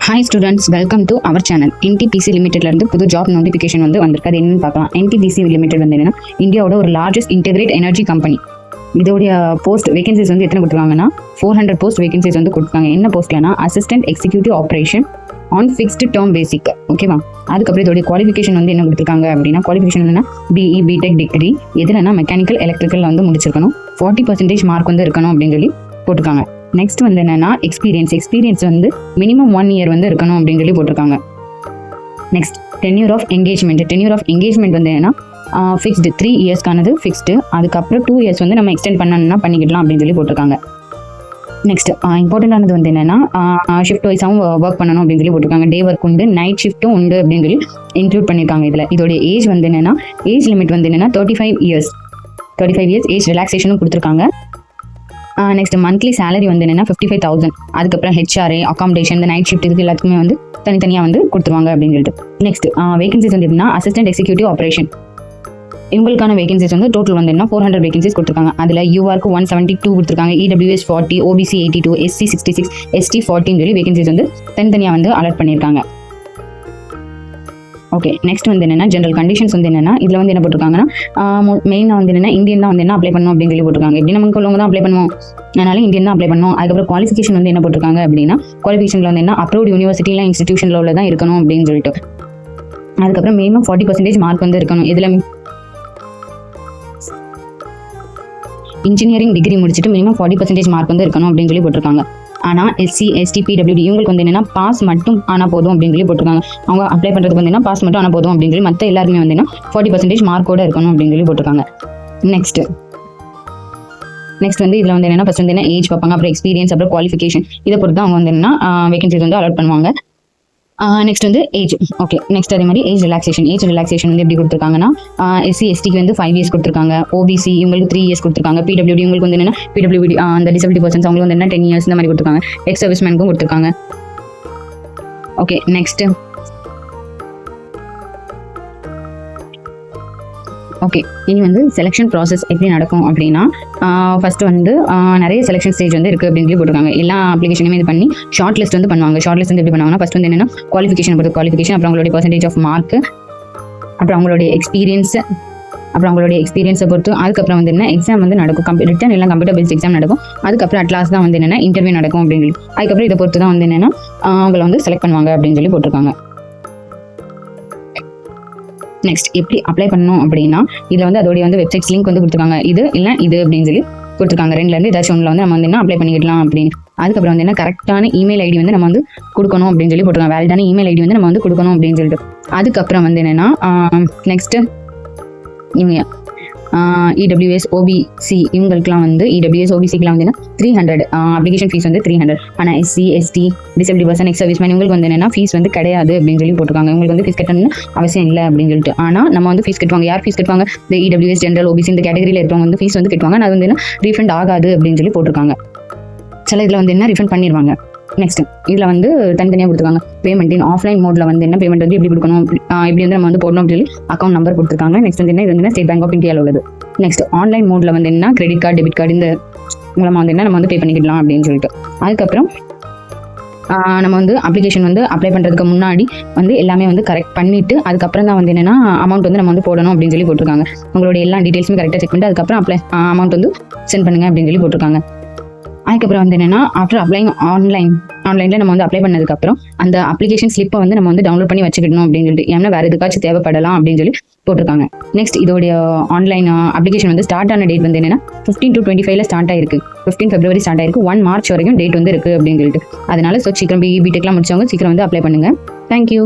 Hi students, welcome to our channel. NTPC Limited ல இருந்து புது ஜாப் நோட்டிஃபிகேஷன் வந்திருக்கு. அது என்னன்னு பார்க்கலாம். NTPC Limited என்னன்னா இந்தியாவோட ஒரு லார்ஜஸ்ட் இன்டெகிரேட் எனர்ஜி கம்பெனி. இதோடைய போஸ்ட் வேகன்சிஸ் எத்தனை கொடுத்துருக்காங்கன்னா 400 போஸ்ட் வேகன்சிஸ் கொடுத்துருக்காங்க. என்ன போஸ்ட்லனா assistant executive operation on fixed term basis. ஓகேவா? அதுக்கப்புறம் இதோடைய குவாலிஃபிகேஷன் என்ன கொடுத்துருக்காங்க அப்படின்னா குவாலிஃபிகேஷன் என்னன்னா BE BTech டிகிரி எதுலன்னா மெக்கானிக்கல் எலக்ட்ரிக்கல் முடிச்சிருக்கணும். 40% மார்க் இருக்கணும் அப்படின்னு சொல்லி போட்டிருக்காங்க. நெக்ஸ்ட் என்னன்னா எக்ஸ்பீரியன்ஸ் மினிமம் 1 இயர் இருக்கணும் அப்படின்னு சொல்லி போட்டிருக்காங்க. நெக்ஸ்ட் டென்யூர் ஆஃப் என்கேஜ்மெண்ட் என்னன்னா ஃபிக்ஸ்டு 3 இயர்ஸ்க்கானது ஃபிக்ஸ்டு. அதுக்கப்புறம் 2 இயர்ஸ் நம்ம எக்ஸ்டெண்ட் பண்ணணும்னா பண்ணிக்கலாம் அப்படின்னு சொல்லி போட்டிருக்காங்க. நெக்ஸ்ட் இம்பார்ட்டன்டானது என்னன்னா ஷிஃப்ட் வைஸாகவும் ஒர்க் பண்ணணும் அப்படின்னு சொல்லி போட்டிருக்காங்க. டே ஒர்க் உண்டு, நைட் ஷிஃப்ட்டும் உண்டு அப்படின்னு சொல்லி இன்க்ளூட் பண்ணியிருக்காங்க. இதில் இதோடைய ஏஜ் என்னன்னா ஏஜ் லிமிட் என்னன்னா 35 இயர்ஸ் ஏஜ் ரிலாக்ஸேஷனும் கொடுத்துருக்காங்க. நெக்ஸ்ட் மந்த்லி சேலரி என்னன்னா 55,000. அதுக்கப்புறம் HRA அகாமடேஷன் இந்த நைட் ஷிஃப்ட் இதுக்கு எல்லாத்துக்குமே தனித்தனியாக கொடுத்துருவாங்க அப்படின்னு சொல்லிட்டு. நெக்ஸ்ட் வேகன்சிஸ் எப்படின்னா அசிஸ்டன்ட் எக்ஸிக்யூட்டிவ் ஆப்ரேஷன் இவங்களுக்கான வேகன்சிஸ் டோட்டல் என்ன 400 வேகன்சிஸ் கொடுத்துருக்காங்க. அதில் URக்கு 172 கொடுத்துருக்காங்க, EWS 40, OBC 82, SC 66, ST 40 சொல்லி வேகன்சிஸ் தனித்தனியாக அலர்ட் பண்ணியிருக்காங்க. ஓகே, நெக்ஸ்ட் என்னன்னா ஜென்ரல் கண்டிஷன்ஸ் என்னன்னா இதில் என்ன போட்டிருக்காங்கன்னா மெயினாக என்னன்னா இந்தியன் தான் என்ன அப்ளை பண்ணணும் அப்படின்னு சொல்லி போட்டிருக்காங்க. எப்படி நமக்கு உள்ளவங்க தான் அப்ளை பண்ணுவோம், அதனால இந்தியன் தான் அப்ளை பண்ணுவோம். அதுக்கப்புறம் குவாலிஃபிகேஷன் என்ன போட்டிருக்காங்க அப்படின்னா குவாலிஃபிகேஷனில் என்ன அப்ரூவ்ட் யூனிவர்சிட்டியில் இன்ஸ்டிடியூஷனில் உள்ள தான் இருக்கணும் அப்படின்னு சொல்லிட்டு. அதுக்கப்புறம் மினிமம் 40% மார்க் இருக்கணும். இதில் இன்ஜினியரிங் டிகிரி முடிச்சுட்டு மினிமம் 40% மார்க் இருக்கணும் அப்படின்னு சொல்லி போட்டிருக்காங்க. ஆனால் SC ST PWD இவங்களுக்கு என்னன்னா பாஸ் மட்டும் ஆனால் போதும் அப்படின்னு சொல்லி போட்டிருக்காங்க. அவங்க அப்ளை பண்ணுறதுக்கு பாஸ் மட்டும் ஆனால் போதும் அப்படின்னு சொல்லி மற்ற எல்லாருமே 40% மார்க்கோட இருக்கணும் அப்படின்னு சொல்லி போட்டிருக்காங்க. நெக்ஸ்ட் இதில் என்னன்னா ஃபர்ஸ்ட் என்ன ஏஜ் பார்ப்பாங்க, அப்புறம் எக்ஸ்பீரியன்ஸ், அப்புறம் குவாலிஃபிகேஷன் இதை பொறுத்து அவங்க என்னன்னா வேகன்சிஸ் அலாட் பண்ணுவாங்க. Next age. ஓகே, நெக்ஸ்ட் அதே மாதிரி ஏஜ் ரிலாக்ஸேஷன் எப்படி கொடுத்துருக்காங்கன்னா SC STக்கு 5 இயர்ஸ் கொடுத்துருக்காங்க. OBC இவங்களுக்கு 3 இயர்ஸ் கொடுத்துருக்காங்க. PWD இவங்களுக்கு என்னன்னா PWD அந்த டிசபிலிட்டி பர்சன்ஸ் அவங்களுக்கு என்ன 10 இயர்ஸ் இந்த மாதிரி கொடுத்துருக்காங்க. எக்ஸ் சர்வீஸ்மேனுக்கும் கொடுத்துருக்காங்க. ஓகே, நெக்ஸ்ட் ஓகே இனி செலெக்ஷன் ப்ராசஸ் எப்படி நடக்கும் அப்படின்னா ஃபர்ஸ்ட் நிறைய செலெக்ஷன் ஸ்டேஜ் இருக்குது அப்படின்னு சொல்லி போட்டிருக்காங்க. எல்லா அப்ளிகேஷனுமே இது பண்ணி ஷார்ட் லிஸ்ட் பண்ணுவாங்க. ஷார்ட் லிஸ்ட் எப்படி பண்ணுவாங்கன்னா ஃபர்ஸ்ட் என்னன்னா குவாலிஃபிகேஷன் அப்புறம் அவங்களுடைய பர்சன்டேஜ் ஆஃப் மார்க், அப்புறம் அவங்களுடைய எக்ஸ்பீரியன்ஸை பொறுத்து அதுக்கப்புறம் என்ன எக்ஸாம் நடக்கும். ரிட்டன் எல்லாம் கம்ப்யூட்டர் பேஸ்ட் எக்ஸாம் நடக்கும். அதுக்கப்புறம் அட்லாஸ் தான் என்னன்னா இன்டர்வியூ நடக்கும் அப்படின்னு சொல்லி. அதுக்கப்புறம் இதை பொறுத்து தான் என்னன்னா அவங்களை செலக்ட் பண்ணுவாங்க அப்படின்னு சொல்லி போட்டிருக்காங்க. நெக்ஸ்ட் எப்படி அப்ளை பண்ணணும் அப்படின்னா இதில் அதோடைய வெப்சைட்ஸ் லிங்க் கொடுத்துருக்காங்க. இது இல்லை இது அப்படின்னு சொல்லி கொடுத்துருக்காங்க. 2ல ஏதாச்சும் ஒன்றில் நம்ம என்ன அப்ளை பண்ணிக்கலாம் அப்படின்னு. அதுக்கப்புறம் என்ன கரெக்டான இமெயில் ஐடி நம்ம கொடுக்கணும் அப்படின்னு சொல்லி போட்டிருக்காங்க. வேலிடான இமெயில் ஐடி நம்ம கொடுக்கணும் அப்படின்னு சொல்லிட்டு. அதுக்கப்புறம் என்னன்னா நெக்ஸ்ட் இவங்க EWS OBC இவங்களுக்குலாம் EWS OBCக்குலாம் 300 அப்ளிகேஷன் ஃபீஸ் 300. ஆனால் SC ST disability person X serviceman இவங்களுக்கு என்னன்னா ஃபீஸ் கிடையாது அப்படின்னு சொல்லி போட்டிருக்காங்க. இவங்களுக்கு ஃபீஸ் கட்டணும்னு அவசியம் இல்லை அப்படின்னு சொல்லிட்டு. ஆனால் நம்ம ஃபீஸ் கட்டுவாங்க. யார் ஃபீஸ் கட்டுவாங்க? இந்த EWS ஜென்ரல் OBC இந்த கேட்டகரியில் இருக்கவங்க ஃபீஸ் கட்டுவாங்க. அது என்ன ரீஃபண்ட் ஆகாது அப்படின்னு சொல்லி போட்டிருக்காங்க. சில இதில் என்ன ரீஃபண்ட் பண்ணிடுவாங்க. நெக்ஸ்ட் இதில் தனித்தனியாக கொடுத்துருக்காங்க. பேமெண்ட் இன் ஆஃப்லைன் மோட்ல என்ன பேமெண்ட் எப்படி கொடுக்கணும், இப்படி நம்ம போடணும் அப்படின்னு சொல்லி அக்கௌண்ட் நம்பர் கொடுத்துருக்காங்க. நெக்ஸ்ட் என்ன இது ஸ்டேட் பேங்க் ஆஃப் இந்தியாவில் உள்ளது. நெக்ஸ்ட் ஆன்லைன் மோட்ல என்ன கிரெடிட் கார்டு டெபிட் கார்டு இந்த மூலமாக என்ன நம்ம பே பண்ணிக்கலாம் அப்படின்னு சொல்லிட்டு. அதுக்கப்புறம் நம்ம அப்ளிகேஷன் அப்ளை பண்ணுறதுக்கு முன்னாடி எல்லாமே கரெக்ட் பண்ணிவிட்டு அதுக்கப்புறம் தான் என்னென்னா அமௌண்ட் நம்ம போடணும் அப்படின்னு சொல்லி போட்டிருக்காங்க. உங்களுடைய எல்லா டீட்டெயில்ஸுமே கரெக்டாக செக் பண்ணிட்டு அதுக்கப்புறம் அமௌண்ட் சென்ட் பண்ணுங்க அப்படின்னு சொல்லி போட்டிருக்காங்க. அதுக்கப்புறம் என்னென்னா ஆஃப்டர் அப்ளைங் ஆன்லைனில் நம்ம அப்ளை பண்ணதுக்கப்புறம் அந்த அப்ளிகேஷன் ஸ்லிப்பை நம்ம டவுன்லோட் பண்ணி வச்சுக்கணும் அப்படின்னு சொல்லிட்டு. ஏன்னா வேறு எதுக்காச்சும் தேவைப்படலாம் அப்படின்னு சொல்லி போட்டிருக்காங்க. நெக்ஸ்ட் இதோடைய ஆன்லைன் அப்ளிகேஷன் ஸ்டார்ட் ஆன டேட் என்னென்னா 15 to 25 ஸ்டார்ட் ஆயிருக்கு. 15 February ஸ்டார்ட் ஆயிருக்கு. 1 March வரைக்கும் டேட் இருக்குது அப்படின்னு சொல்லிட்டு. அதனால சீக்கிரம் BE BTechலாம் முடிச்சவங்க சீக்கிரம் அப்ளை பண்ணுங்க. தேங்க்யூ.